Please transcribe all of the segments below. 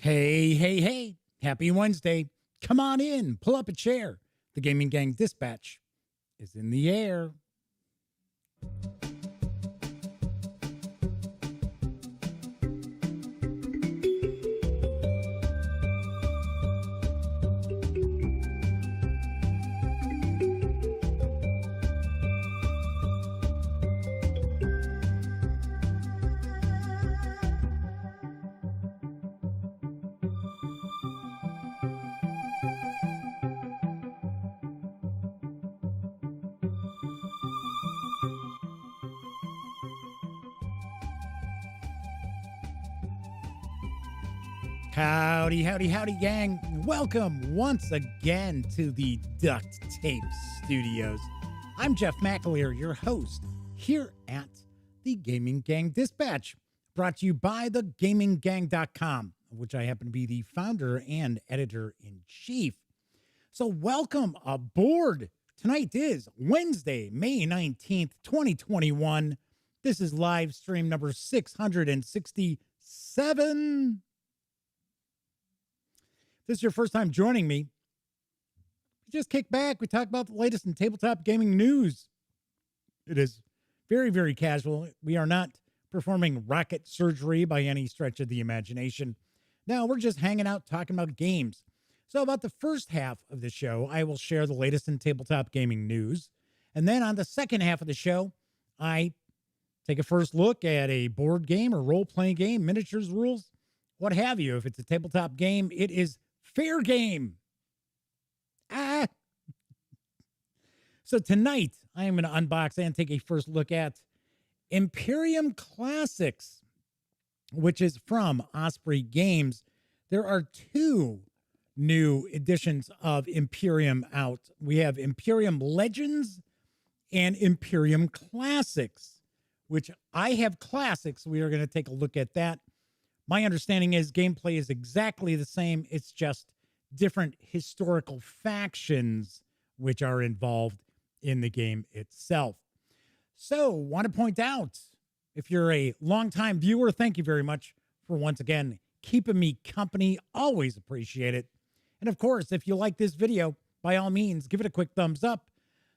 Hey, hey, hey. Happy Wednesday. Come on in. Pull up a chair. The Gaming Gang Dispatch is in the air. Howdy, howdy, howdy, gang. Welcome once again to the Duct Tape Studios. I'm Jeff McAleer, your host here at the Gaming Gang Dispatch, brought to you by thegaminggang.com, of which I happen to be the founder and editor-in-chief. So welcome aboard. Tonight is Wednesday, May 19th, 2021. This is live stream number 667. If this is your first time joining me, just kick back. We talk about the latest in tabletop gaming news. It is very, very casual. We are not performing rocket surgery by any stretch of the imagination. No, we're just hanging out talking about games. So about the first half of the show, I will share the latest in tabletop gaming news. And then on the second half of the show, I take a first look at a board game or role-playing game, miniatures, rules, what have you. If it's a tabletop game, it is fair game. So tonight, I am going to unbox and take a first look at Imperium Classics, which is from Osprey Games. There are two new editions of Imperium out. We have Imperium Legends and Imperium Classics, which I have Classics. We are going to take a look at that. My understanding is gameplay is exactly the same. It's just different historical factions which are involved in the game itself. So, want to point out, if you're a longtime viewer, thank you very much for once again keeping me company. Always appreciate it. And of course, if you like this video, by all means, give it a quick thumbs up.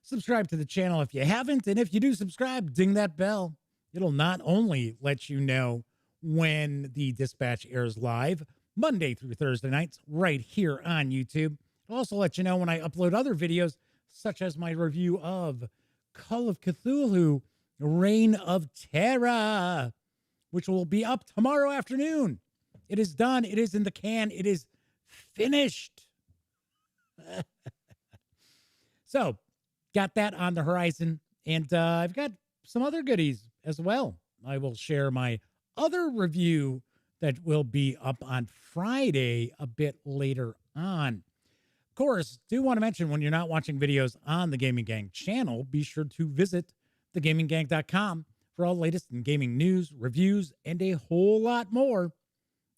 Subscribe to the channel if you haven't. And if you do subscribe, ding that bell. It'll not only let you know when the dispatch airs live, Monday through Thursday nights, right here on YouTube. It'll also let you know when I upload other videos, such as my review of Call of Cthulhu, Reign of Terror, which will be up tomorrow afternoon. It is done. It is in the can. It is finished. So, got that on the horizon. And I've got some other goodies as well. I will share my other review that will be up on Friday a bit later on. Of course, do want to mention when you're not watching videos on the Gaming Gang channel, be sure to visit thegaminggang.com for all the latest in gaming news, reviews, and a whole lot more.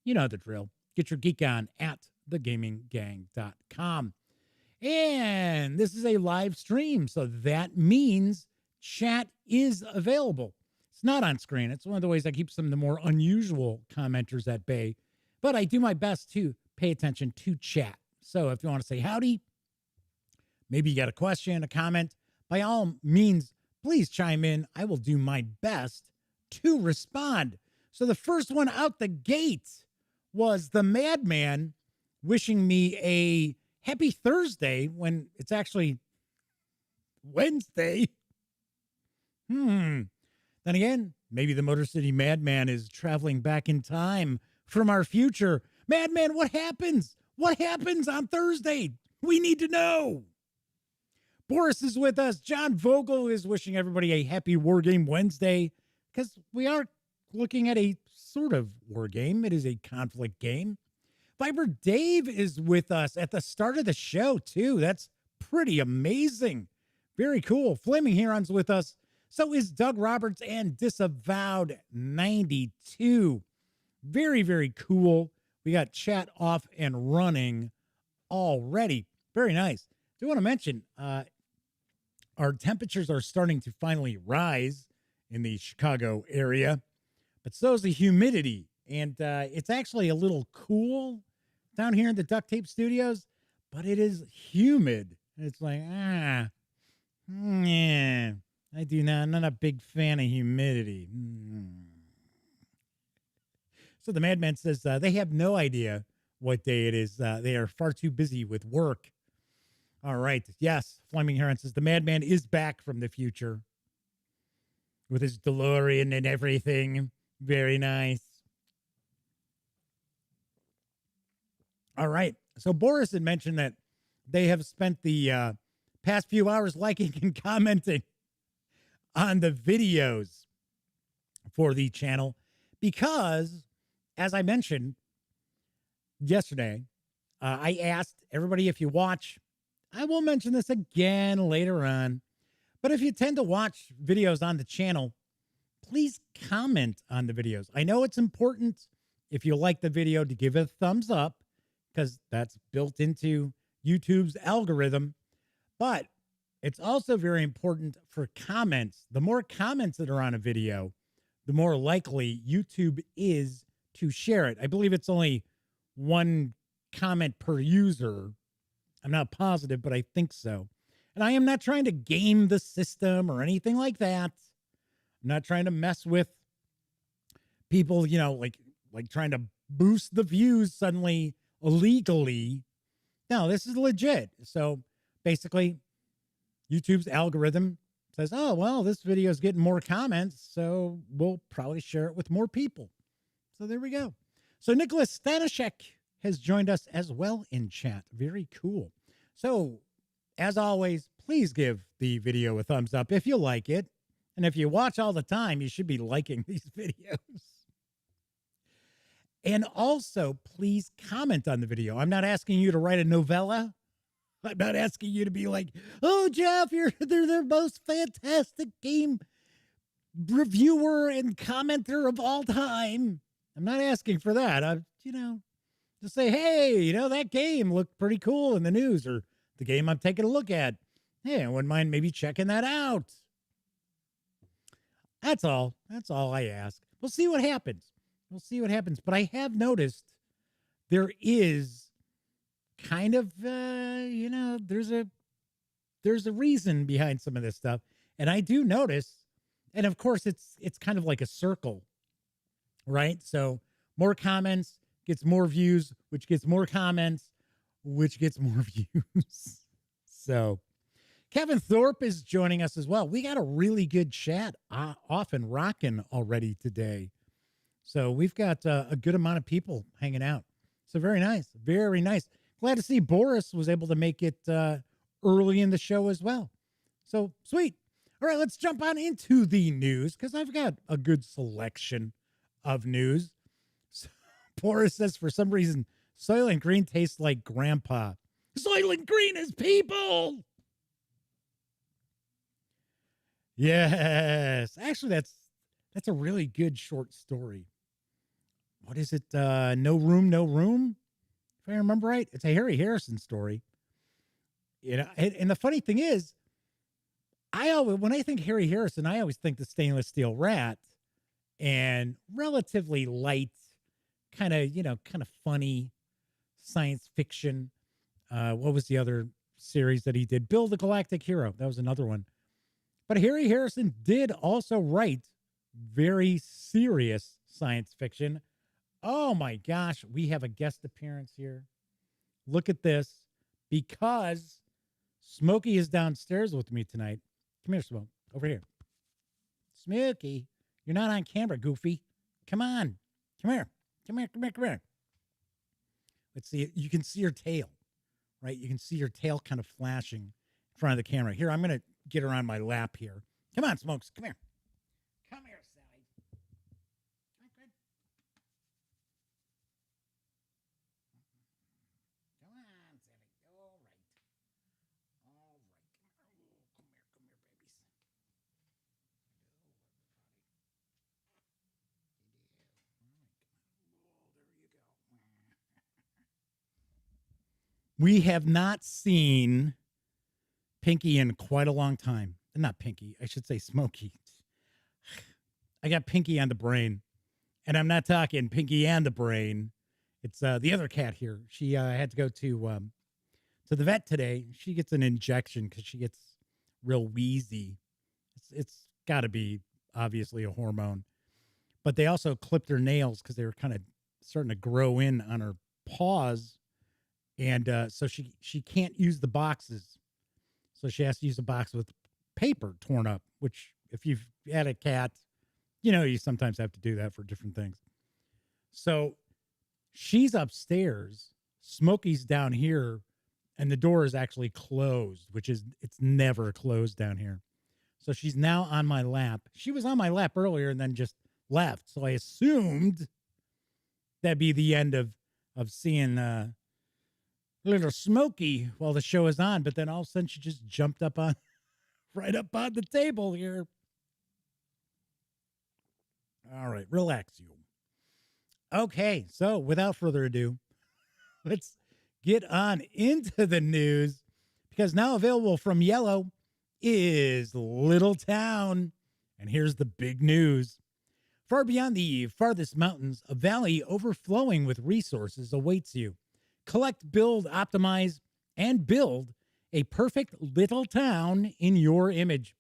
You know the drill. Get your geek on at thegaminggang.com. And this is a live stream, so that means chat is available. It's not on screen. It's one of the ways I keep some of the more unusual commenters at bay. But I do my best to pay attention to chat. So if you want to say howdy, maybe you got a question, a comment, by all means, please chime in. I will do my best to respond. So the first one out the gate was the Madman wishing me a happy Thursday when it's actually Wednesday. Then again, maybe the Motor City Madman is traveling back in time from our future. Madman, what happens? What happens on Thursday? We need to know. Boris is with us. John Vogel is wishing everybody a happy War Game Wednesday because we are looking at a sort of war game. It is a conflict game. Viber Dave is with us at the start of the show, too. That's pretty amazing. Very cool. Flaming Heron's with us. So is Doug Roberts and Disavowed 92. Very, very cool. We got chat off and running already. Very nice. Do want to mention our temperatures are starting to finally rise in the Chicago area, but so is the humidity. And it's actually a little cool down here in the Duct Tape Studios, but it is humid. It's like, yeah, I'm not a big fan of humidity. So the madman says they have no idea what day it is. They are far too busy with work. All right. Yes. Flaming Heron says the madman is back from the future with his DeLorean and everything. Very nice. All right. So Boris had mentioned that they have spent the past few hours liking and commenting on the videos for the channel because, as I mentioned yesterday, I asked everybody if you watch. I will mention this again later on, but if you tend to watch videos on the channel, please comment on the videos. I know it's important if you like the video to give it a thumbs up because that's built into YouTube's algorithm, but it's also very important for comments. The more comments that are on a video, the more likely YouTube is to share it. I believe it's only one comment per user. I'm not positive, but I think so. And I am not trying to game the system or anything like that. I'm not trying to mess with people, like trying to boost the views suddenly illegally. No, this is legit. So basically, YouTube's algorithm says, oh, well, this video is getting more comments, so we'll probably share it with more people. So there we go. So Nicholas Stanishek has joined us as well in chat. Very cool. So, as always, please give the video a thumbs up if you like it. And if you watch all the time, you should be liking these videos. And also, please comment on the video. I'm not asking you to write a novella. I'm not asking you to be like, oh, Jeff, they're the most fantastic game reviewer and commenter of all time. I'm not asking for that. Just say, hey, that game looked pretty cool in the news, or the game I'm taking a look at. Hey, I wouldn't mind maybe checking that out. That's all. That's all I ask. We'll see what happens. But I have noticed there is kind of, there's a reason behind some of this stuff. And I do notice, and of course it's kind of like a circle, right? So more comments gets more views, which gets more comments, which gets more views. So Kevin Thorpe is joining us as well. We got a really good chat off and rocking already today. So we've got a good amount of people hanging out. So very nice. Very nice. Glad to see Boris was able to make it early in the show as well. So sweet. All right, let's jump on into the news because I've got a good selection of news. So, Boris says for some reason, Soylent Green tastes like grandpa. Soylent Green is people. Yes. Actually, that's a really good short story. What is it? No Room, No Room? If I remember right. It's a Harry Harrison story. And the funny thing is, when I think Harry Harrison, I always think the Stainless Steel Rat and relatively light, kind of funny science fiction. What was the other series that he did? Bill the Galactic Hero. That was another one. But Harry Harrison did also write very serious science fiction. Oh my gosh, we have a guest appearance here. Look at this. Because Smokey is downstairs with me tonight. Come here, Smoke. Over here. Smokey, you're not on camera, Goofy. Come on. Come here. Come here. Let's see. You can see her tail, right? You can see her tail kind of flashing in front of the camera. Here, I'm going to get her on my lap here. Come on, Smokes. Come here. Come here, Sally. Okay. Come on, Sally. All right. Come here, babies. We have not seen Pinky in quite a long time. Not Pinky. I should say Smokey. I got Pinky on the brain. And I'm not talking Pinky and the Brain. It's the other cat here. She had to go to the vet today. She gets an injection because she gets real wheezy. It's got to be obviously a hormone. But they also clipped her nails because they were kind of starting to grow in on her paws. And so she can't use the boxes. So she has to use a box with paper torn up, which if you've had a cat, you know, you sometimes have to do that for different things. So she's upstairs, Smokey's down here, and the door is actually closed, it's never closed down here. So she's now on my lap. She was on my lap earlier and then just left. So I assumed that'd be the end of seeing little Smokey while the show is on. But then all of a sudden she just jumped up on right up on the table here. All right, relax you. Okay, so without further ado, let's get on into the news, because now available from Iello is Little Town. And here's the big news. Far beyond the farthest mountains, a valley overflowing with resources awaits you. Collect, build, optimize, and build a perfect little town in your image.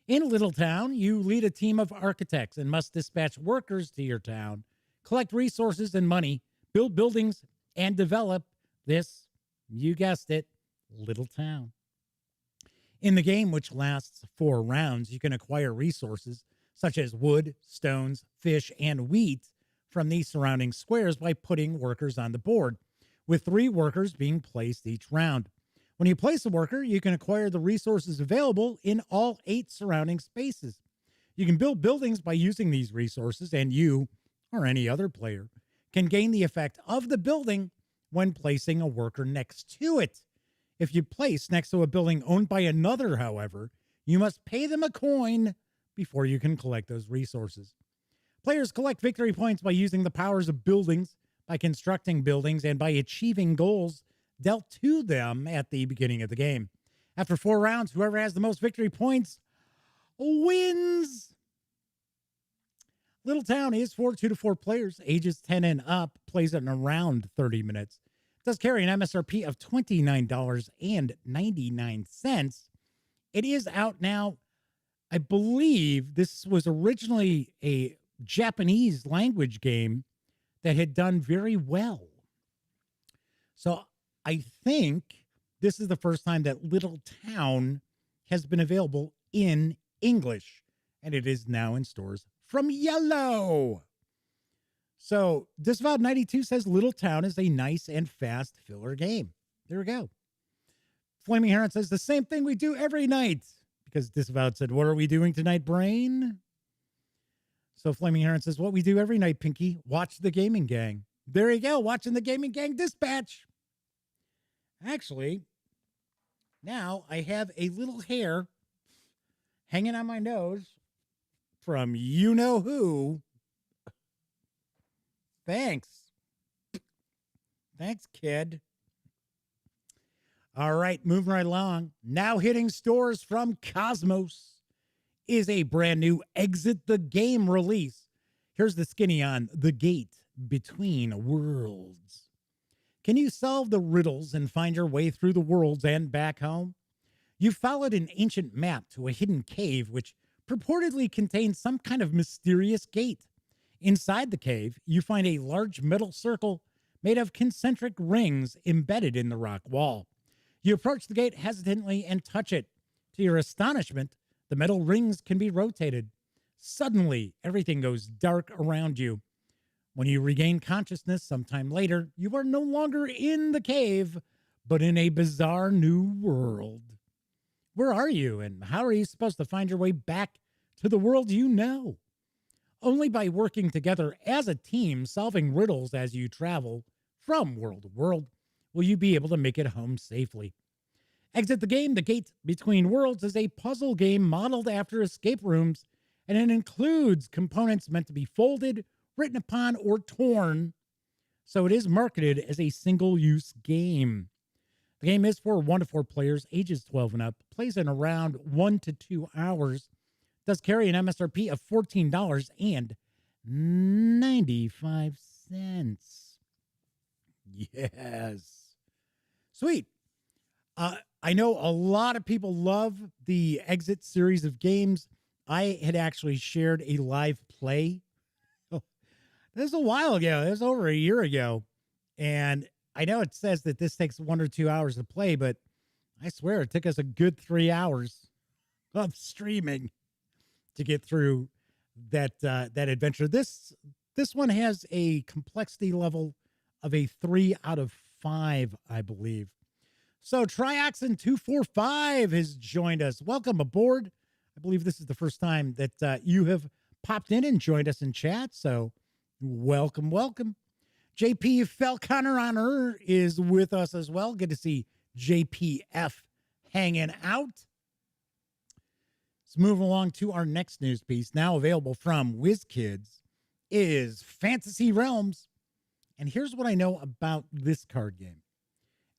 In Little Town, you lead a team of architects and must dispatch workers to your town, collect resources and money, build buildings, and develop this, you guessed it, little town. In the game, which lasts 4 rounds, you can acquire resources such as wood, stones, fish, and wheat from the surrounding squares by putting workers on the board, with 3 workers being placed each round. When you place a worker, you can acquire the resources available in all 8 surrounding spaces. You can build buildings by using these resources, and you, or any other player, can gain the effect of the building when placing a worker next to it. If you place next to a building owned by another, however, you must pay them a coin before you can collect those resources. Players collect victory points by using the powers of buildings, by constructing buildings, and by achieving goals dealt to them at the beginning of the game. After 4 rounds, whoever has the most victory points wins. Little Town is for 2 to 4 players, ages 10 and up, plays in around 30 minutes. It does carry an MSRP of $29.99. It is out now. I believe this was originally a Japanese language game that had done very well. So I think this is the first time that Little Town has been available in English, and it is now in stores from Iello. So Disavowed92 says Little Town is a nice and fast filler game. There we go. Flaming Heron says the same thing we do every night, because Disavowed said, what are we doing tonight, brain? So Flaming Heron says, what we do every night, Pinky, watch the Gaming Gang. There you go, watching the Gaming Gang dispatch. Actually, now I have a little hair hanging on my nose from you-know-who. Thanks. Thanks, kid. All right, moving right along. Now hitting stores from KOSMOS is a brand new Exit the Game release. Here's the skinny on The Gate Between Worlds. Can you solve the riddles and find your way through the worlds and back home? You followed an ancient map to a hidden cave which purportedly contains some kind of mysterious gate. Inside the cave, you find a large metal circle made of concentric rings embedded in the rock wall. You approach the gate hesitantly and touch it. To your astonishment, the metal rings can be rotated. Suddenly, everything goes dark around you. When you regain consciousness sometime later, you are no longer in the cave, but in a bizarre new world. Where are you, and how are you supposed to find your way back to the world you know? Only by working together as a team, solving riddles as you travel from world to world, will you be able to make it home safely. Exit the Game, The Gate Between Worlds is a puzzle game modeled after escape rooms, and it includes components meant to be folded, written upon, or torn, so it is marketed as a single-use game. The game is for 1 to 4 players, ages 12 and up, plays in around 1 to 2 hours, does carry an MSRP of $14.99. $0.95. Yes. Sweet. I know a lot of people love the Exit series of games. I had actually shared a live play. Oh, this is a while ago. This was over a year ago. And I know it says that this takes 1 or 2 hours to play, but I swear it took us a good 3 hours of streaming to get through that adventure. This one has a complexity level of a 3 out of 5, I believe. So Trioxin245 has joined us. Welcome aboard. I believe this is the first time that you have popped in and joined us in chat. So welcome, welcome. JP Falconer is with us as well. Good to see JPF hanging out. Let's move along to our next news piece. Now available from WizKids is Fantasy Realms. And here's what I know about this card game.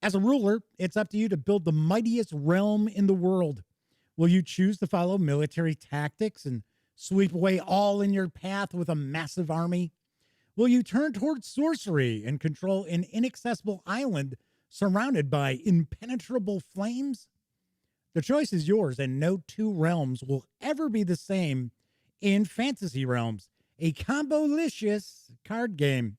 As a ruler, it's up to you to build the mightiest realm in the world. Will you choose to follow military tactics and sweep away all in your path with a massive army? Will you turn towards sorcery and control an inaccessible island surrounded by impenetrable flames? The choice is yours, and no two realms will ever be the same in Fantasy Realms, a combo-licious card game.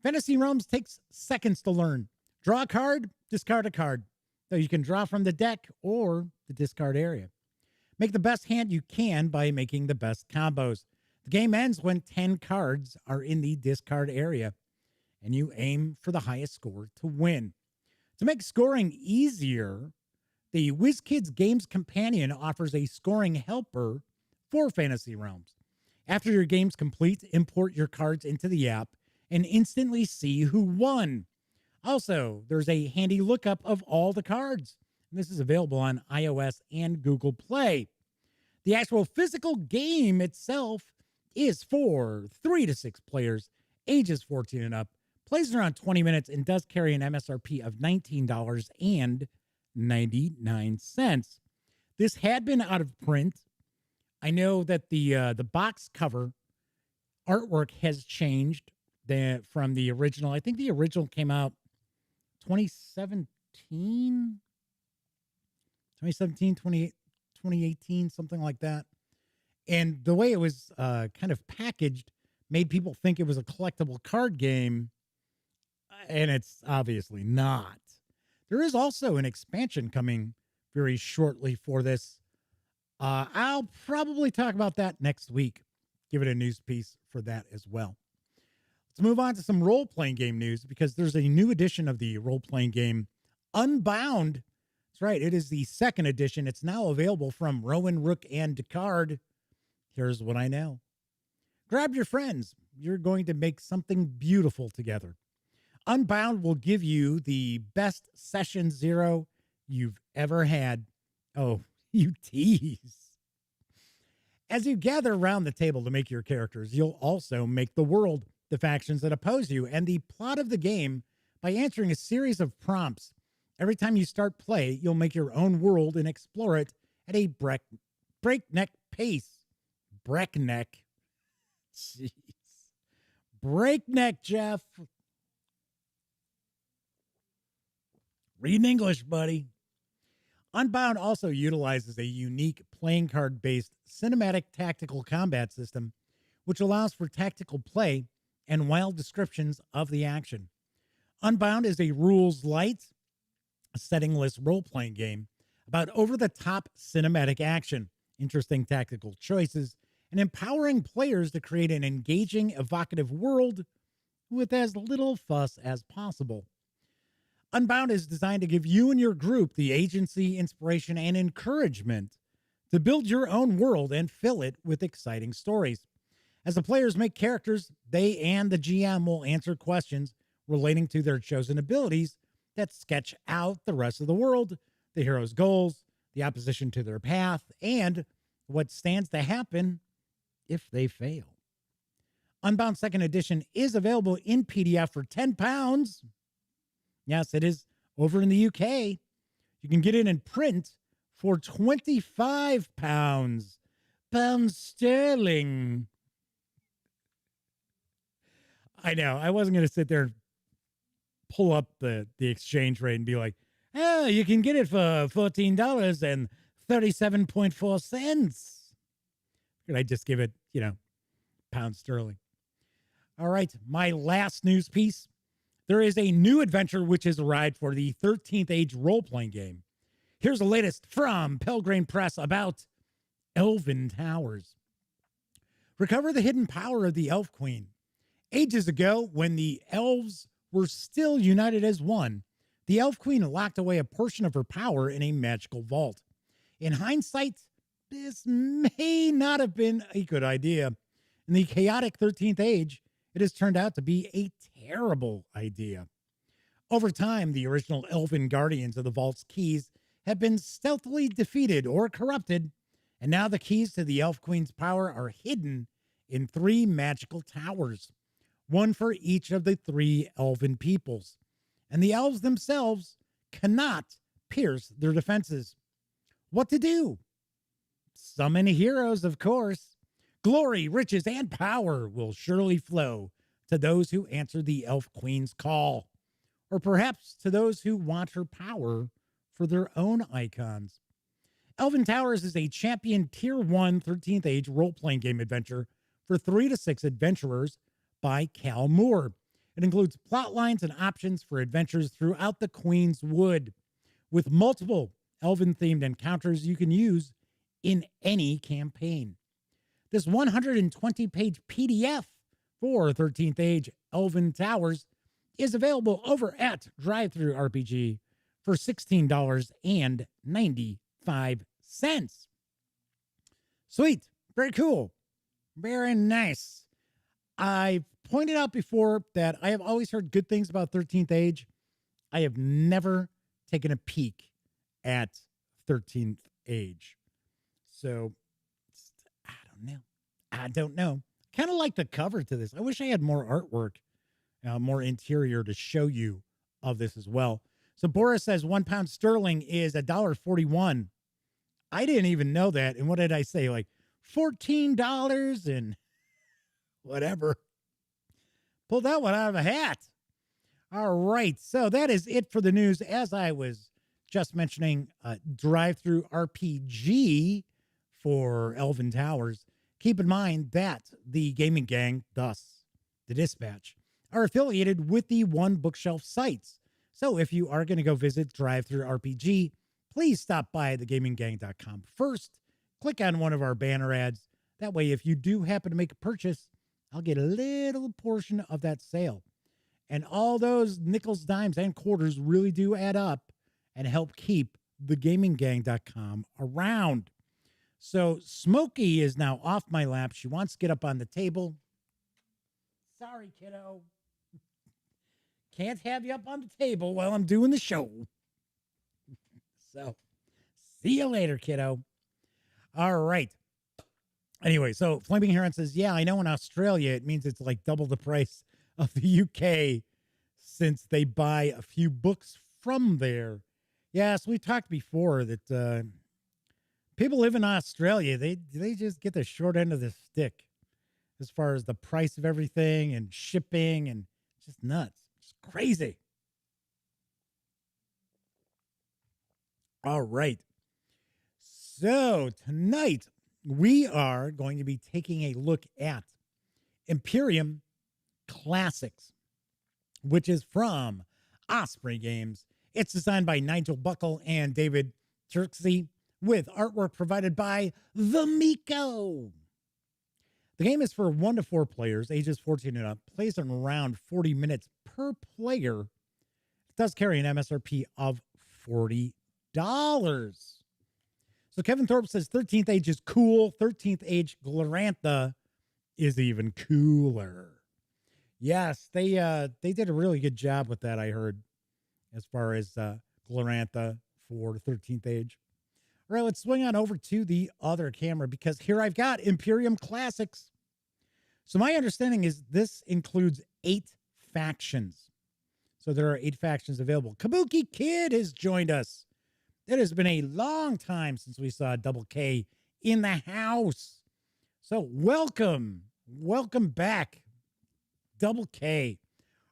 Fantasy Realms takes seconds to learn. Draw a card, discard a card, though you can draw from the deck or the discard area. Make the best hand you can by making the best combos. The game ends when 10 cards are in the discard area, and you aim for the highest score to win. To make scoring easier, the WizKids Games Companion offers a scoring helper for Fantasy Realms. After your game's complete, import your cards into the app and instantly see who won. Also, there's a handy lookup of all the cards. This is available on iOS and Google Play. The actual physical game itself is for 3 to 6 players, ages 14 and up, plays around 20 minutes, and does carry an MSRP of $19.99. This had been out of print. I know that the box cover artwork has changed from the original. I think the original came out 2017, 2018, something like that. And the way it was kind of packaged made people think it was a collectible card game, and it's obviously not. There is also an expansion coming very shortly for this. I'll probably talk about that next week. Give it a news piece for that as well. Let's move on to some role-playing game news, because there's a new edition of the role-playing game, Unbound. That's right, it is the second edition. It's now available from Rowan Rook Decard. Here's what I know. Grab your friends. You're going to make something beautiful together. Unbound will give you the best session zero you've ever had. Oh, you tease. As you gather around the table to make your characters, you'll also make the world, the factions that oppose you, and the plot of the game by answering a series of prompts. Every time you start play, you'll make your own world and explore it at a breakneck pace. Breakneck. Jeez. Breakneck, Jeff. Read in English, buddy. Unbound also utilizes a unique playing card-based cinematic tactical combat system, which allows for tactical play and wild descriptions of the action. Unbound is a rules-light, setting-less role-playing game about over-the-top cinematic action, interesting tactical choices, and empowering players to create an engaging, evocative world with as little fuss as possible. Unbound is designed to give you and your group the agency, inspiration, and encouragement to build your own world and fill it with exciting stories. As the players make characters, they and the GM will answer questions relating to their chosen abilities that sketch out the rest of the world, the hero's goals, the opposition to their path, and what stands to happen if they fail. Unbound Second Edition is available in PDF for £10. Yes, it is over in the UK. You can get it in print for £25. Pounds sterling. I know. I wasn't going to sit there and pull up the exchange rate and be like, oh, you can get it for $14.37.4. Could I just give it, pound sterling? All right. My last news piece. There is a new adventure which has arrived for the 13th Age role-playing game. Here's the latest from Pelgrane Press about Elven Towers. Recover the hidden power of the Elf Queen. Ages ago, when the elves were still united as one, the Elf Queen locked away a portion of her power in a magical vault. In hindsight, this may not have been a good idea. In the chaotic 13th Age, it has turned out to be a terrible idea. Over time, the original elven guardians of the vault's keys have been stealthily defeated or corrupted, and now the keys to the Elf Queen's power are hidden in 3 magical towers, one for each of the 3 elven peoples, and the elves themselves cannot pierce their defenses. What to do? Summon heroes, of course. Glory, riches, and power will surely flow to those who answer the Elf Queen's call, or perhaps to those who want her power for their own icons. Elven Towers is a champion Tier 1 13th Age role-playing game adventure for 3 to 6 adventurers by Cal Moore. It includes plot lines and options for adventures throughout the Queen's Wood, with multiple elven-themed encounters you can use in any campaign. This 120-page PDF for 13th Age Elven Towers is available over at Drive-Thru RPG for $16.95. Sweet. Very cool. Very nice. I've pointed out before that I have always heard good things about 13th Age. I have never taken a peek at 13th Age. So, I don't know. Kind of like the cover to this. I wish I had more artwork, more interior to show you of this as well. So Boris says £1 sterling is $1.41. I didn't even know that. And what did I say? Like $14 and whatever. Pulled that one out of a hat. All right. So that is it for the news. As I was just mentioning, Drive-Thru RPG for Elven Towers. Keep in mind that the Gaming Gang, thus the Dispatch, are affiliated with the One Bookshelf sites. So if you are going to go visit Drive-Thru RPG, please stop by thegaminggang.com first. Click on one of our banner ads. That way, if you do happen to make a purchase, I'll get a little portion of that sale. And all those nickels, dimes, and quarters really do add up and help keep thegaminggang.com around. So Smokey is now off my lap. She wants to get up on the table. Sorry, kiddo. Can't have you up on the table while I'm doing the show. So, see you later, kiddo. All right. Anyway, so Flaming Heron says, yeah, I know in Australia it means it's like double the price of the UK since they buy a few books from there. Yes, we talked before that people live in Australia. They just get the short end of the stick as far as the price of everything and shipping, and just nuts. Just crazy. All right. So tonight we are going to be taking a look at Imperium Classics, which is from Osprey Games. It's designed by Nigel Buckle and David Turksey, with artwork provided by The Miko. The game is for 1 to 4 players, ages 14 and up, plays in around 40 minutes per player. It does carry an MSRP of $40. So Kevin Thorpe says 13th Age is cool. 13th Age Glorantha is even cooler. Yes, they did a really good job with that, I heard, as far as Glorantha for 13th Age. All right, let's swing on over to the other camera, because here I've got Imperium Classics. So my understanding is this includes 8 factions. So there are 8 factions available. Kabuki Kid has joined us. It has been a long time since we saw Double K in the house. So welcome back, Double K.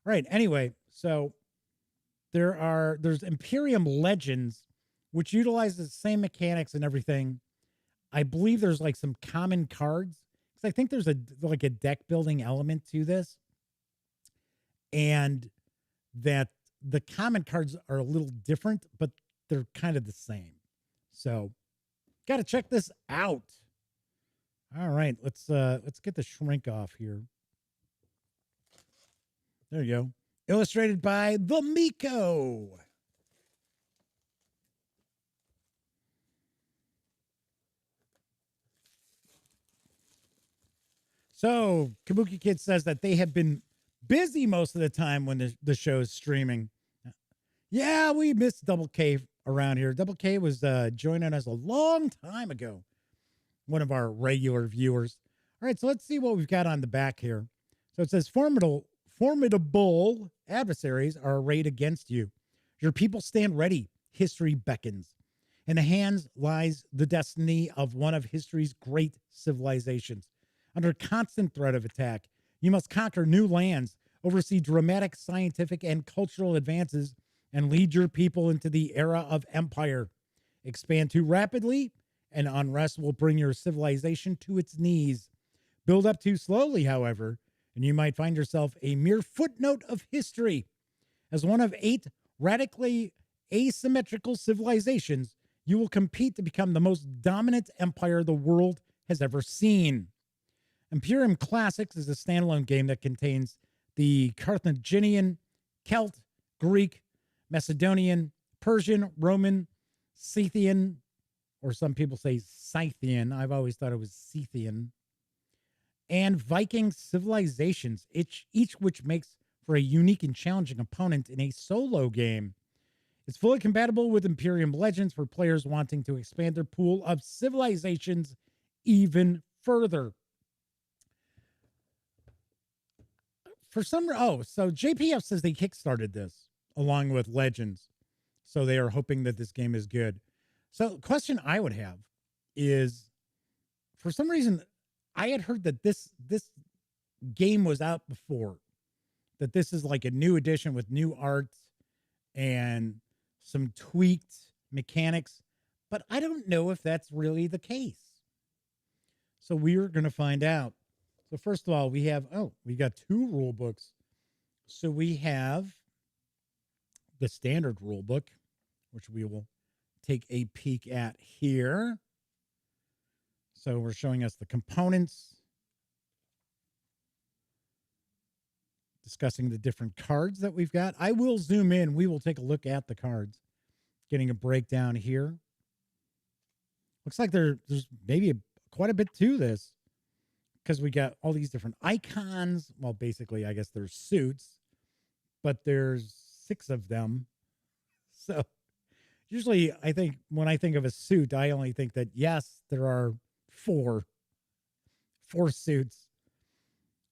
All right. Anyway, so there's Imperium Legends, which utilizes the same mechanics and everything. I believe there's like some common cards because I think there's a deck building element to this, and that the common cards are a little different, but they're kind of the same. So, got to check this out. All right, let's get the shrink off here. There you go. Illustrated by the Miko. So, Kabuki Kid says that they have been busy most of the time when the show is streaming. Yeah, we missed Double K around here. Double K was joining us a long time ago. One of our regular viewers. All right, so let's see what we've got on the back here. So it says formidable adversaries are arrayed against you. Your people stand ready. History beckons. In the hands lies the destiny of one of history's great civilizations. Under constant threat of attack, you must conquer new lands, oversee dramatic scientific and cultural advances, and lead your people into the era of empire. Expand too rapidly, and unrest will bring your civilization to its knees. Build up too slowly, however, and you might find yourself a mere footnote of history. As one of 8 radically asymmetrical civilizations, you will compete to become the most dominant empire the world has ever seen. Imperium Classics is a standalone game that contains the Carthaginian, Celt, Greek, Macedonian, Persian, Roman, Scythian, or some people say Scythian. I've always thought it was Scythian, and Viking civilizations, each which makes for a unique and challenging opponent in a solo game. It's fully compatible with Imperium Legends for players wanting to expand their pool of civilizations even further. So JPF says they kickstarted this along with Legends. So they are hoping that this game is good. So the question I would have is, for some reason, I had heard that this game was out before, that this is like a new edition with new art and some tweaked mechanics, but I don't know if that's really the case. So we're going to find out. So first of all, we got 2 rule books. So we have the standard rule book, which we will take a peek at here. So we're showing us the components, discussing the different cards that we've got. I will zoom in. We will take a look at the cards, getting a breakdown here. Looks like there's maybe quite a bit to this, because we got all these different icons. Well, basically, I guess there's suits, but there's 6 of them. So usually I think when I think of a suit, I only think that, yes, there are 4 suits.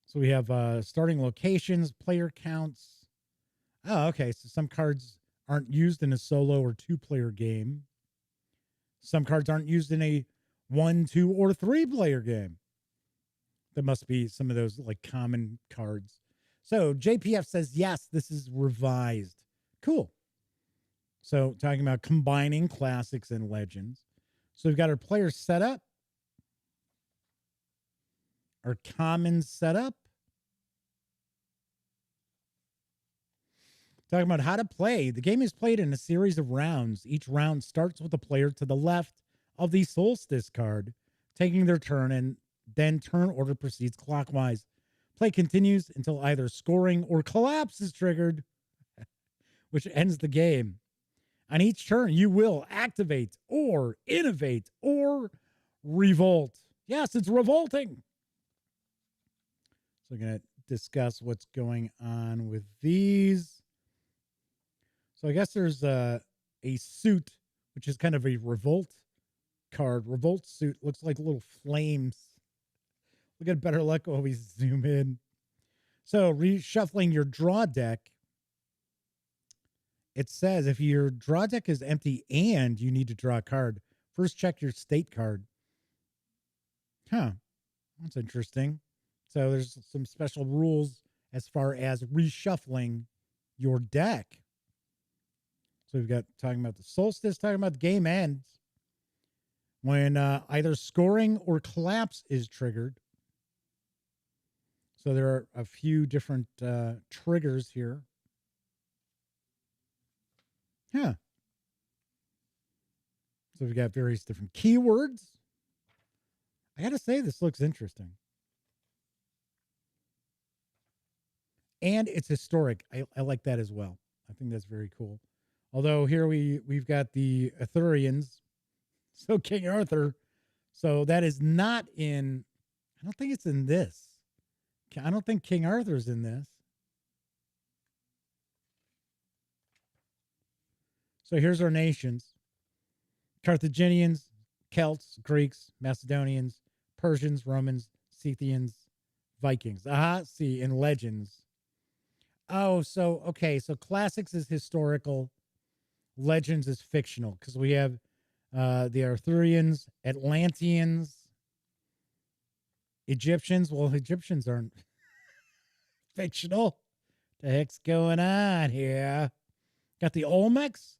So we have starting locations, player counts. Oh, okay. So some cards aren't used in a solo or 2-player game. Some cards aren't used in a 1, 2, or 3-player game. There must be some of those like common cards. So JPF says, yes, this is revised. Cool. So talking about combining classics and legends. So we've got our player setup, our common setup. Talking about how to play. The game is played in a series of rounds. Each round starts with a player to the left of the Solstice card, taking their turn, and then turn order proceeds clockwise. Play continues until either scoring or collapse is triggered, which ends the game. On each turn, you will activate or innovate or revolt. Yes, it's revolting. So we're going to discuss what's going on with these. So I guess there's a suit, which is kind of a revolt card. Revolt suit looks like little flames. We'll get better luck while we zoom in. So reshuffling your draw deck. It says if your draw deck is empty and you need to draw a card, first check your state card. Huh. That's interesting. So there's some special rules as far as reshuffling your deck. So we've got talking about the solstice, talking about the game ends when either scoring or collapse is triggered. So there are a few different triggers here. Yeah. So we've got various different keywords. I got to say, this looks interesting. And it's historic. I like that as well. I think that's very cool. Although here we've got the Arthurians. So King Arthur. So that is not in, I don't think it's in this. I don't think King Arthur's in this. So here's our nations. Carthaginians, Celts, Greeks, Macedonians, Persians, Romans, Scythians, Vikings. See, in legends. Oh, so, okay. So classics is historical. Legends is fictional because we have the Arthurians, Atlanteans, Egyptians. Well, Egyptians aren't fictional. The heck's going on here? Got the Olmecs,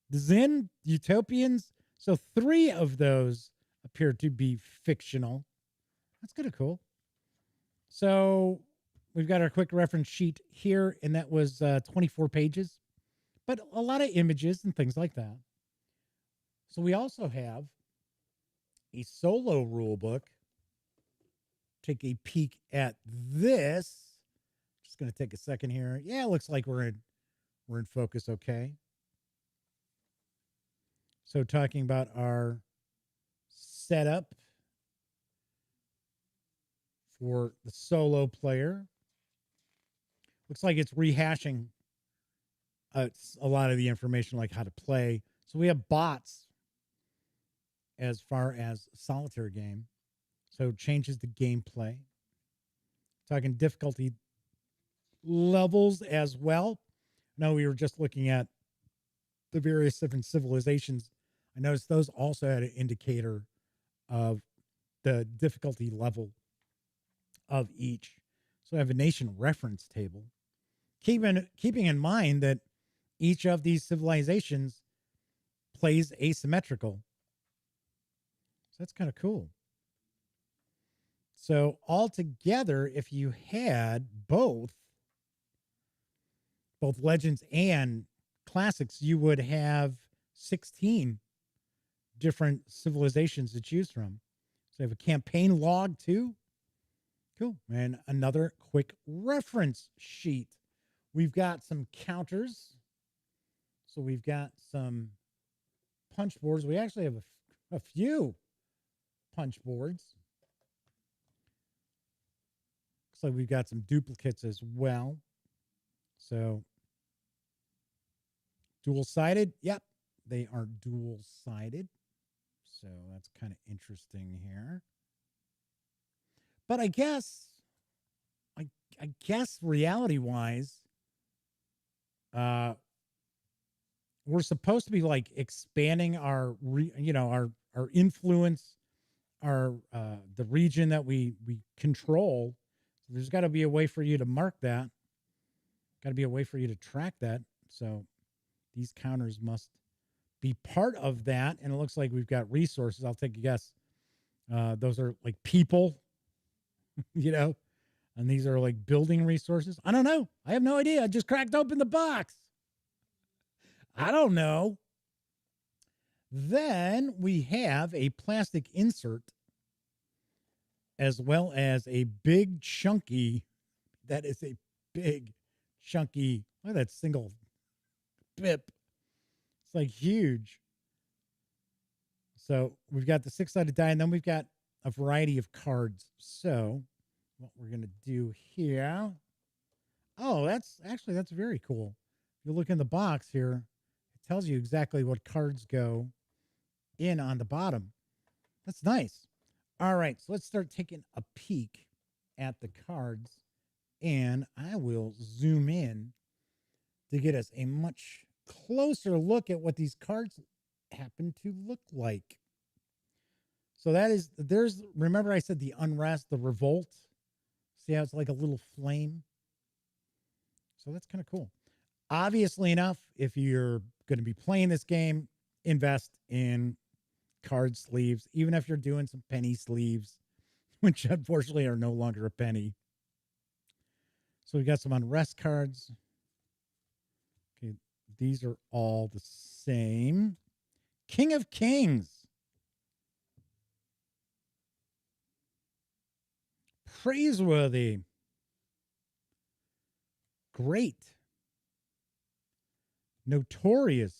the Zin, Utopians. So 3 of those appear to be fictional. That's kind of cool. So we've got our quick reference sheet here, and that was 24 pages, but a lot of images and things like that. So we also have a solo rule book. Take a peek at this. Just going to take a second here. Yeah, it looks like we're in focus okay. So talking about our setup for the solo player. Looks like it's rehashing a lot of the information, like how to play. So we have bots as far as solitaire game. So it changes the gameplay. Talking difficulty levels as well. No, we were just looking at the various different civilizations. I noticed those also had an indicator of the difficulty level of each. So I have a nation reference table. Keeping in mind that each of these civilizations plays asymmetrical. So that's kind of cool. So altogether, if you had both legends and classics, you would have 16 different civilizations to choose from. So you have a campaign log too. Cool. And another quick reference sheet. We've got some counters. So we've got some punch boards. We actually have a few punch boards. Looks like we've got some duplicates as well. So dual-sided. Yep, they are dual-sided. So that's kind of interesting here. But I guess reality-wise, we're supposed to be like expanding our influence, our the region that we control. So there's got to be a way for you to mark that. Got to be a way for you to track that. So these counters must be part of that. And it looks like we've got resources. I'll take a guess. Those are like people, and these are like building resources. I don't know. I have no idea. I just cracked open the box. I don't know. Then we have a plastic insert as well as a big chunky. That is a big chunky. Look at that single pip. It's like huge. So we've got the 6-sided die, and then we've got a variety of cards. So what we're going to do here. Oh, that's very cool. If you look in the box here, it tells you exactly what cards go in on the bottom. That's nice. All right, so let's start taking a peek at the cards, and I will zoom in to get us a much closer look at what these cards happen to look like. So remember I said the unrest, the revolt. See how it's like a little flame? So that's kind of cool. Obviously enough, if you're going to be playing this game, invest in card sleeves, even if you're doing some penny sleeves, which unfortunately are no longer a penny. So we got some unrest cards. Okay, these are all the same. King of Kings. Praiseworthy. Great. Notorious.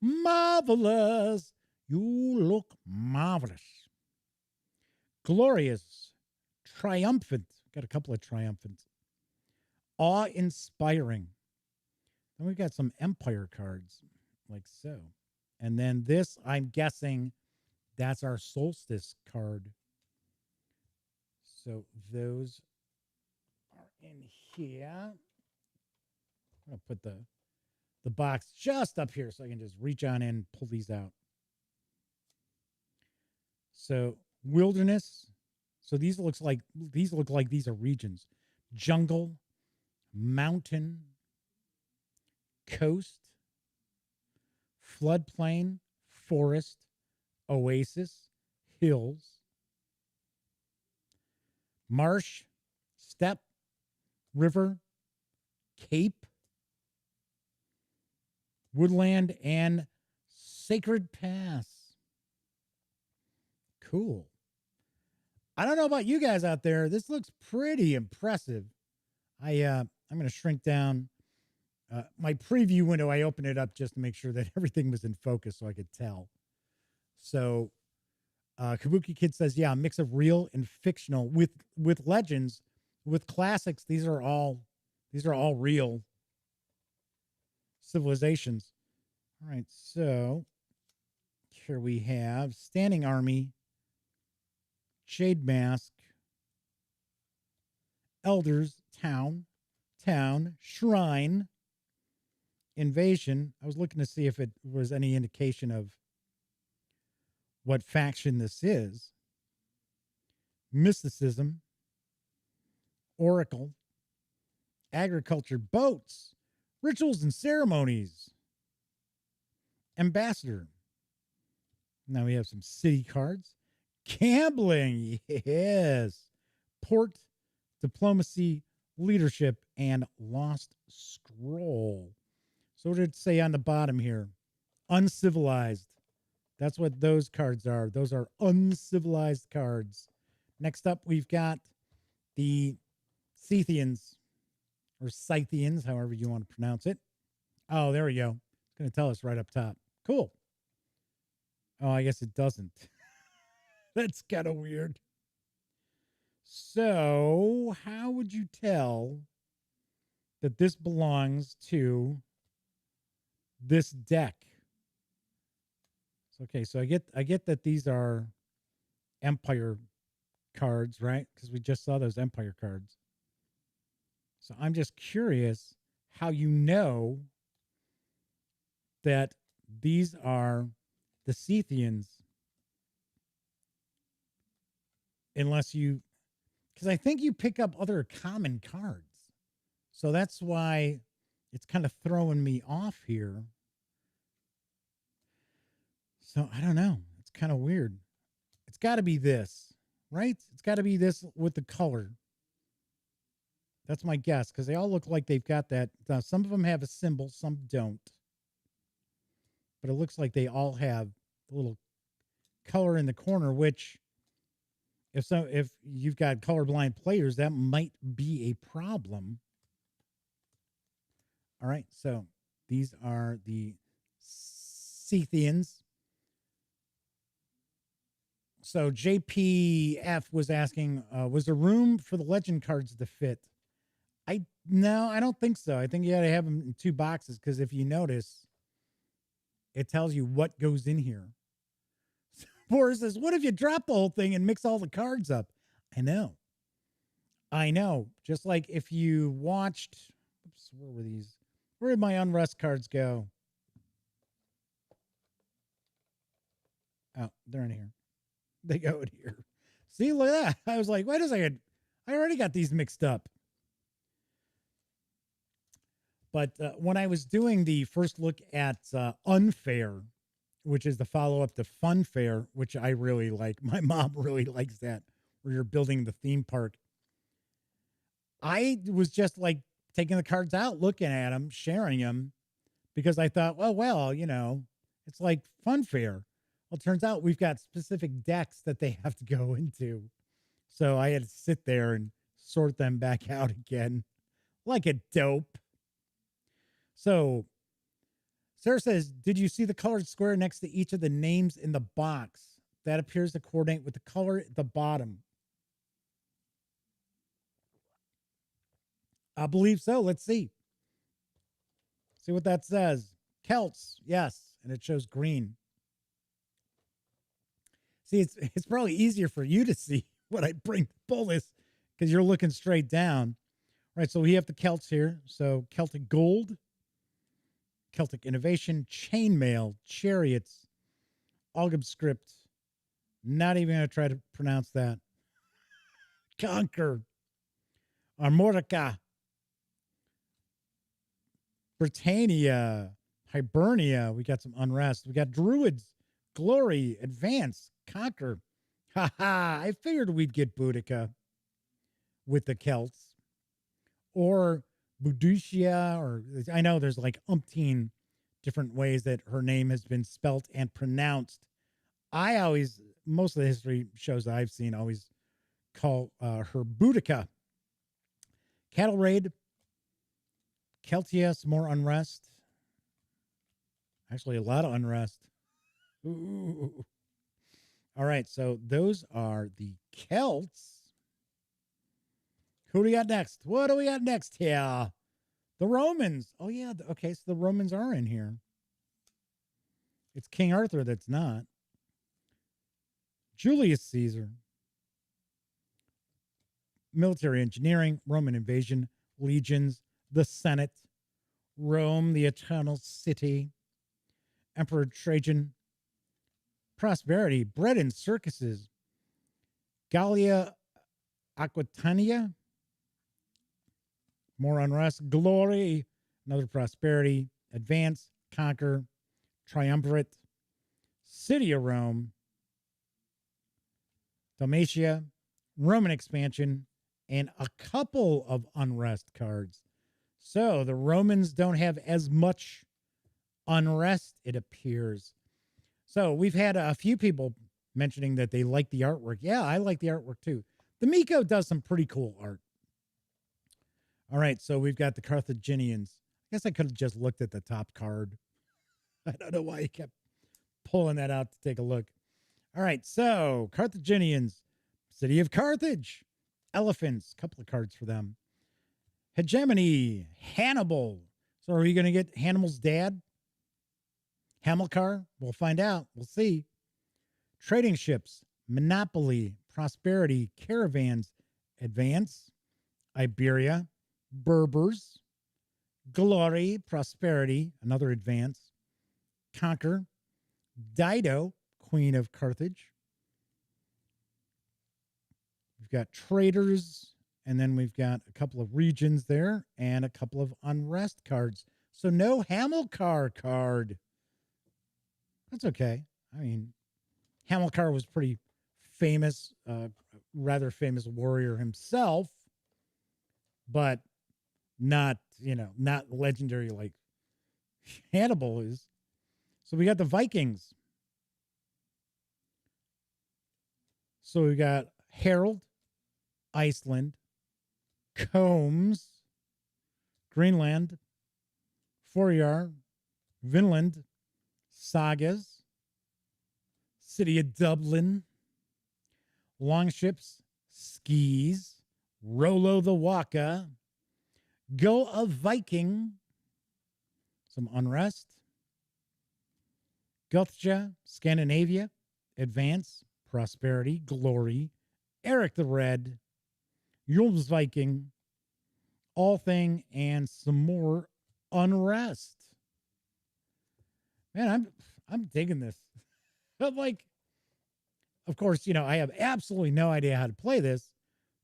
Marvelous. You look marvelous. Glorious. Triumphant. Got a couple of triumphants. Awe-inspiring. Then we've got some Empire cards, like so. And then this, I'm guessing, that's our Solstice card. So those are in here. I'm going to put the box just up here so I can just reach on in and pull these out. So wilderness. So these look like these are regions. Jungle, mountain, coast, floodplain, forest, oasis, hills, marsh, steppe, river, cape, woodland, and sacred pass. Cool. I don't know about you guys out there. This looks pretty impressive. I'm going to shrink down my preview window. I opened it up just to make sure that everything was in focus so I could tell. So Kabuki Kid says, yeah, a mix of real and fictional with legends, with classics. These are all real civilizations. All right, so here we have Standing Army, Shade Mask, Elders, Town, Shrine, Invasion. I was looking to see if it was any indication of what faction this is. Mysticism, Oracle, Agriculture, Boats, Rituals and Ceremonies, Ambassador. Now we have some city cards. Gambling, yes. Port, Diplomacy, Leadership, and Lost Scroll. So what did it say on the bottom here? Uncivilized. That's what those cards are. Those are uncivilized cards. Next up, we've got the Scythians, or Scythians, however you want to pronounce it. Oh, there we go. It's going to tell us right up top. Cool. Oh, I guess it doesn't. That's kind of weird. So, how would you tell that this belongs to this deck? Okay, so I get that these are Empire cards, right? Because we just saw those Empire cards. So I'm just curious how you know that these are the Scythians, unless you, because I think you pick up other common cards. So that's why it's kind of throwing me off here. So I don't know. It's kind of weird. It's got to be this, right? It's got to be this with the color. That's my guess, because they all look like they've got that. Some of them have a symbol, some don't. But it looks like they all have a little color in the corner, which if you've got colorblind players, that might be a problem. All right, so these are the Scythians. So JPF was asking, was there room for the legend cards to fit? No, I don't think so. I think you got to have them in 2 boxes, because if you notice, it tells you what goes in here. Boris says, what if you drop the whole thing and mix all the cards up? I know. Just like if you watched, oops, where were these? Where did my unrest cards go? Oh, they're in here. They go in here. See, look at that. I was like, wait a second. I already got these mixed up. But when I was doing the first look at Unfair, which is the follow-up to Funfair, which I really like. My mom really likes that, where you're building the theme park. I was just like taking the cards out, looking at them, sharing them, because I thought, well, it's like Funfair. Well, it turns out we've got specific decks that they have to go into. So I had to sit there and sort them back out again like a dope. So Sarah says, did you see the colored square next to each of the names in the box? That appears to coordinate with the color at the bottom. I believe so. Let's see. See what that says. Celts, yes. And it shows green. See, it's probably easier for you to see when I pull this because you're looking straight down. All right, so we have the Celts here. So Celtic Gold, Celtic Innovation, Chainmail, Chariots, Algab Not even going to try to pronounce that. Conquer, Armorica, Britannia, Hibernia. We got some unrest. We got Druids, Glory, Advance, Conquer. Ha ha. I figured we'd get Boudica with the Celts. Or Boudicca, or I know there's like umpteen different ways that her name has been spelt and pronounced. I always, most of the history shows that I've seen, always call her Boudica. Cattle Raid, Celtia, some more unrest. Actually, a lot of unrest. Ooh. All right, so those are the Celts. Who do we got next? What do we got next here? The Romans. Oh, yeah. Okay, so the Romans are in here. It's King Arthur that's not. Julius Caesar. Military engineering, Roman invasion, legions, the Senate, Rome, the eternal city, Emperor Trajan, prosperity, bread and circuses, Gallia Aquitania, more unrest, glory, another prosperity, advance, conquer, triumvirate, city of Rome, Dalmatia, Roman expansion, and a couple of unrest cards. So the Romans don't have as much unrest, it appears. So we've had a few people mentioning that they like the artwork. Yeah, I like the artwork too. The Miko does some pretty cool art. All right, so we've got the Carthaginians. I guess I could have just looked at the top card. I don't know why he kept pulling that out to take a look. All right, so Carthaginians, City of Carthage, elephants, a couple of cards for them. Hegemony, Hannibal. So are you going to get Hannibal's dad? Hamilcar? We'll find out. We'll see. Trading ships, Monopoly, Prosperity, Caravans, Advance, Iberia, Berbers, Glory, Prosperity, another Advance, Conquer, Dido, Queen of Carthage. We've got traders, and then we've got a couple of regions there and a couple of unrest cards. So no Hamilcar card. That's okay. I mean, Hamilcar was pretty famous, rather famous warrior himself, but not, not legendary like Hannibal is. So we got the Vikings. So we got Harold, Iceland, Combs, Greenland, Fourier, Vinland, Sagas, City of Dublin, Longships, Skis, Rollo the Waka, Go a Viking, some unrest, Guthja, Scandinavia, Advance, Prosperity, Glory, Eric the Red, Jules Viking, All Thing, and some more unrest. Man, I'm digging this. I'm like, Of course, I have absolutely no idea how to play this,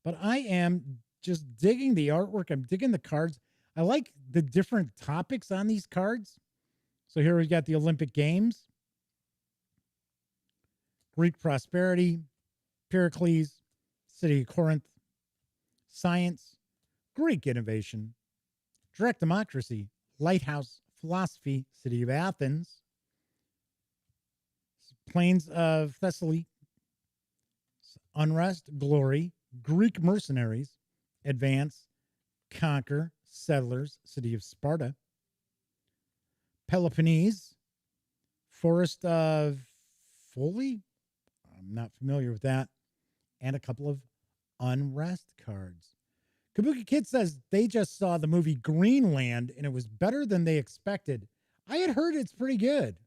but I am just digging the artwork. I'm digging the cards. I like the different topics on these cards. So here we got the Olympic Games, Greek prosperity, Pericles, City of Corinth, science, Greek innovation, direct democracy, lighthouse, philosophy, City of Athens, plains of Thessaly, unrest, glory, Greek mercenaries, advance, conquer, settlers, City of Sparta, Peloponnese, forest of Foley, I'm not familiar with that, and a couple of unrest cards. Kabuki Kid says they just saw the movie Greenland and it was better than they expected. I had heard it's pretty good.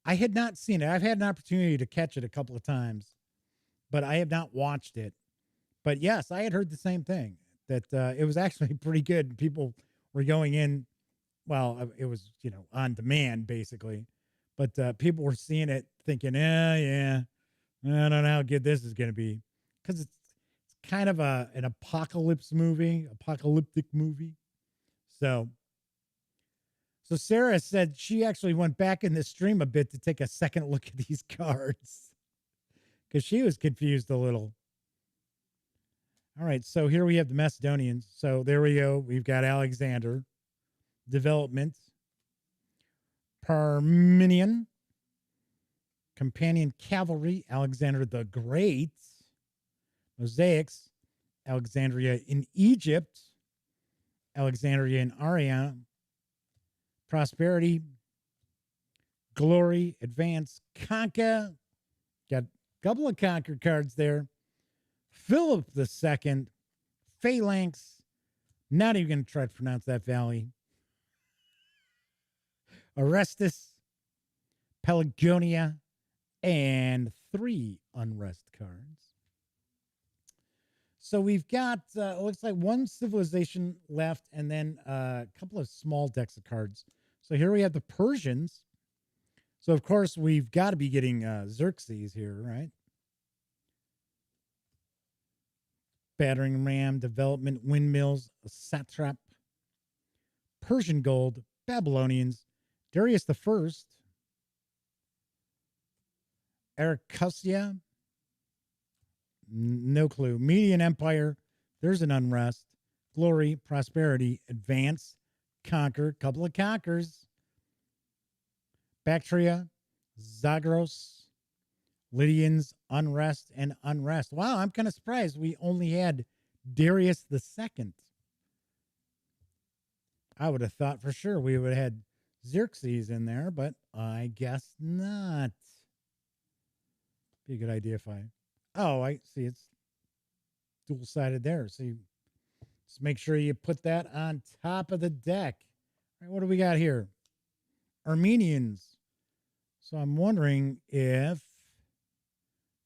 I had not seen it. I've had an opportunity to catch it a couple of times, but I have not watched it. But yes, I had heard the same thing, that it was actually pretty good. People were going in, well, it was, on demand basically, but people were seeing it thinking, yeah, I don't know how good this is going to be, because it's kind of an apocalyptic movie. So Sarah said she actually went back in the stream a bit to take a second look at these cards because she was confused a little. All right, so here we have the Macedonians. So there we go. We've got Alexander, development, Parmenion, companion cavalry, Alexander the Great, mosaics, Alexandria in Egypt, Alexandria in Aria, prosperity, glory, advance, conquer. Got a couple of conquer cards there. Philip II, phalanx. Not even going to try to pronounce that valley. Orestes, Pelagonia, and 3 unrest cards. So we've got, it looks like 1 civilization left and then a couple of small decks of cards. So here we have the Persians. So, of course, we've got to be getting Xerxes here, right? Battering ram, development, windmills, satrap, Persian gold, Babylonians, Darius the First, Aracusia, no clue. Median Empire, there's an unrest, glory, prosperity, advance, conquer, couple of conquers, Bactria, Zagros, Lydians, unrest, and unrest. Wow, I'm kind of surprised we only had Darius II. I would have thought for sure we would have had Xerxes in there, but I guess not. Be a good idea if I... Oh, I see it's dual-sided there. So just make sure you put that on top of the deck. All right, what do we got here? Armenians. So I'm wondering if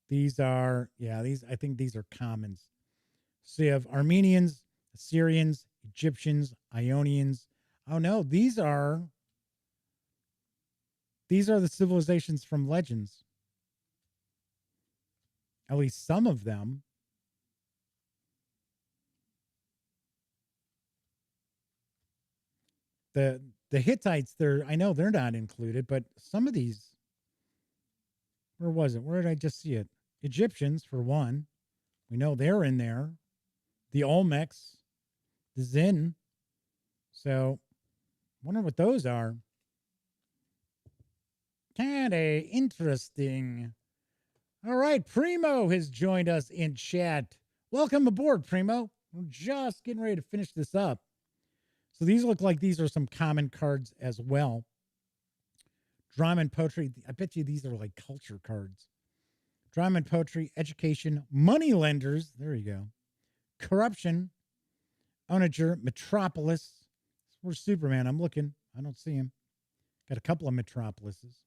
these are, I think these are commons. So you have Armenians, Assyrians, Egyptians, Ionians. Oh no, these are the civilizations from Legends. At least some of them. The Hittites, I know they're not included, but some of these, where was it? Where did I just see it? Egyptians, for one. We know they're in there. The Olmecs, the Zin. So, wonder what those are. Kind of interesting. All right, Primo has joined us in chat. Welcome aboard, Primo. We're just getting ready to finish this up. So these look like these are some common cards as well. Drama and poetry. I bet you these are like culture cards. Drama and poetry, education, money lenders. There you go. Corruption, onager, metropolis. Where's Superman? I'm looking. I don't see him. Got a couple of metropolises.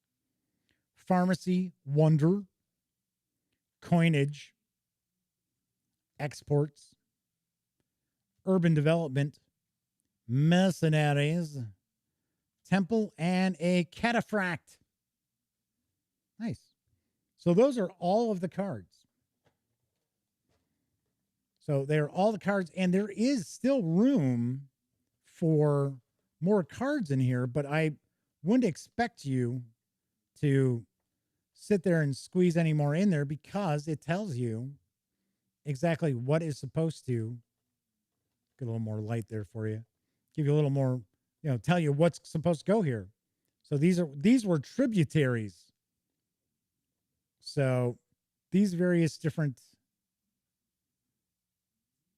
Pharmacy, wonder, coinage, exports, urban development, mercenaries, temple, and a cataphract. Nice. So those are all of the cards. So they're all the cards, and there is still room for more cards in here, but I wouldn't expect you to sit there and squeeze any more in there because it tells you exactly what is supposed to get a little more light there for you, give you a little more, tell you what's supposed to go here. So these were tributaries. So these various different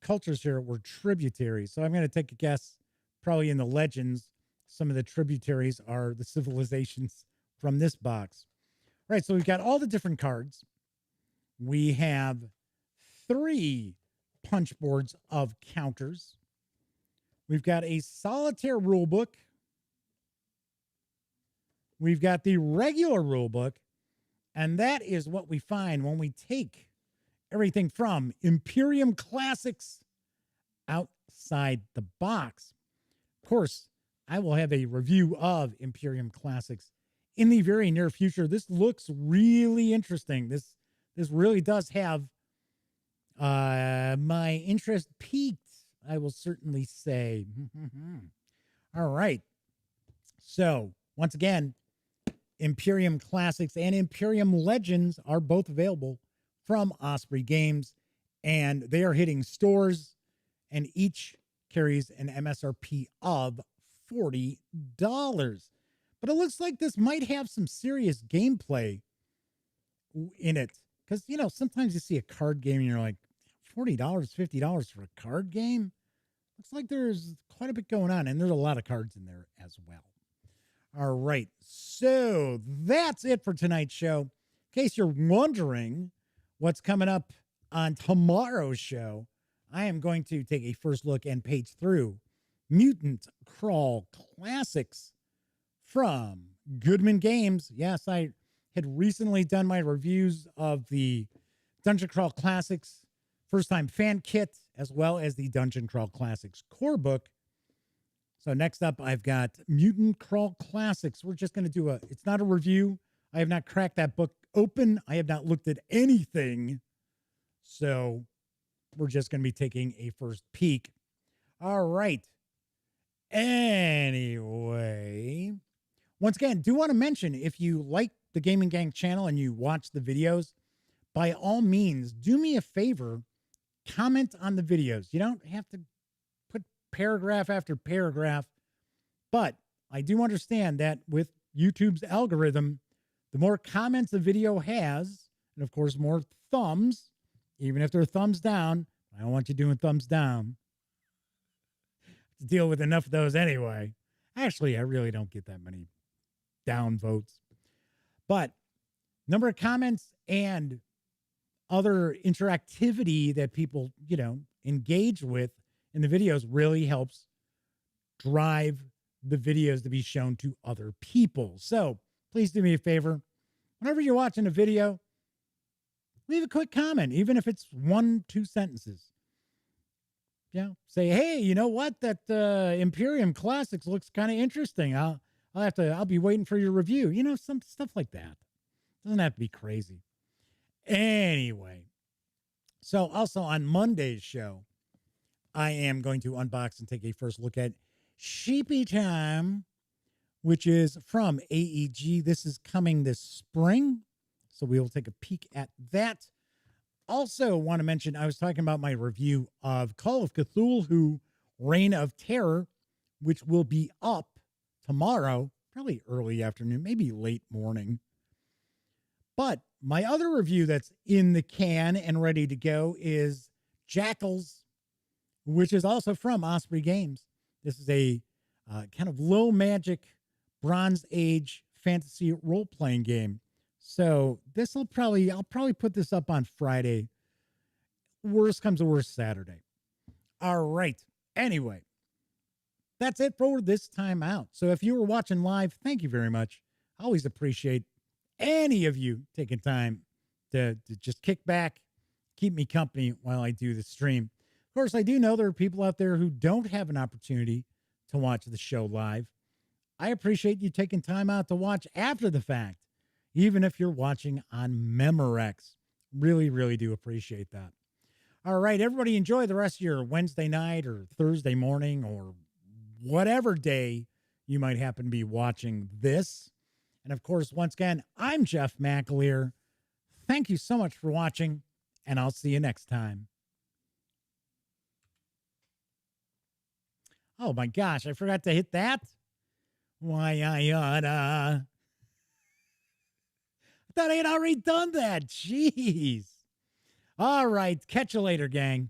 cultures here were tributaries. So I'm going to take a guess, probably in the legends, some of the tributaries are the civilizations from this box. All right, so we've got all the different cards. We have 3 punch boards of counters. We've got a solitaire rule book. We've got the regular rule book, and that is what we find when we take everything from Imperium Classics outside the box. Of course, I will have a review of Imperium Classics in the very near future. This looks really interesting. This really does have my interest peaked, I will certainly say. All right. So, once again, Imperium Classics and Imperium Legends are both available from Osprey Games, and they are hitting stores, and each carries an MSRP of $40. But it looks like this might have some serious gameplay in it. Because, sometimes you see a card game and you're like, $40, $50 for a card game? Looks like there's quite a bit going on, and there's a lot of cards in there as well. All right, so that's it for tonight's show. In case you're wondering what's coming up on tomorrow's show, I am going to take a first look and page through Mutant Crawl Classics from Goodman Games. Yes, I had recently done my reviews of the Dungeon Crawl Classics First Time Fan Kit, as well as the Dungeon Crawl Classics Core Book. So next up, I've got Mutant Crawl Classics. We're just going to do it's not a review. I have not cracked that book open. I have not looked at anything. So we're just going to be taking a first peek. All right. Anyway, once again, do want to mention, if you like the Gaming Gang channel and you watch the videos, by all means, do me a favor, comment on the videos. You don't have to put paragraph after paragraph, but I do understand that with YouTube's algorithm, the more comments a video has, and of course, more thumbs, even if they're thumbs down, I don't want you doing thumbs down, to deal with enough of those anyway. Actually, I really don't get that many down votes. But number of comments and other interactivity that people, engage with in the videos really helps drive the videos to be shown to other people. So please do me a favor. Whenever you're watching a video, leave a quick comment, even if it's 1-2 sentences. Say, hey, you know what? That Imperium Classics looks kind of interesting. I'll be waiting for your review. Some stuff like that. Doesn't have to be crazy. Anyway, so also on Monday's show, I am going to unbox and take a first look at Sheepy Time, which is from AEG. This is coming this spring, so we will take a peek at that. Also want to mention, I was talking about my review of Call of Cthulhu Reign of Terror, which will be up tomorrow, probably early afternoon, maybe late morning. But my other review that's in the can and ready to go is Jackals, which is also from Osprey Games. This is a kind of low magic Bronze Age fantasy role-playing game. So I'll probably put this up on Friday. Worst comes to worst, Saturday. All right. Anyway, that's it for this time out. So if you were watching live, thank you very much. I always appreciate any of you taking time to just kick back, keep me company while I do the stream. Of course, I do know there are people out there who don't have an opportunity to watch the show live. I appreciate you taking time out to watch after the fact. even if you're watching on Memorex. Really, really do appreciate that. All right, everybody, enjoy the rest of your Wednesday night or Thursday morning or whatever day you might happen to be watching this. And of course, once again, I'm Jeff McAleer. Thank you so much for watching, and I'll see you next time. Oh my gosh, I forgot to hit that. Why, I oughta. I thought I had already done that. Jeez. All right, catch you later, gang.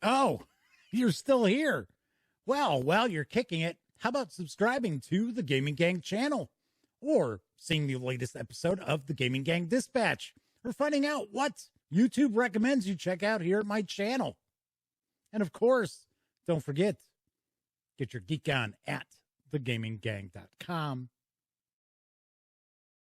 Oh, you're still here. Well, while you're kicking it, how about subscribing to the Gaming Gang channel? Or seeing the latest episode of the Gaming Gang Dispatch? Or finding out what YouTube recommends you check out here at my channel? And of course, don't forget, get your geek on at thegaminggang.com.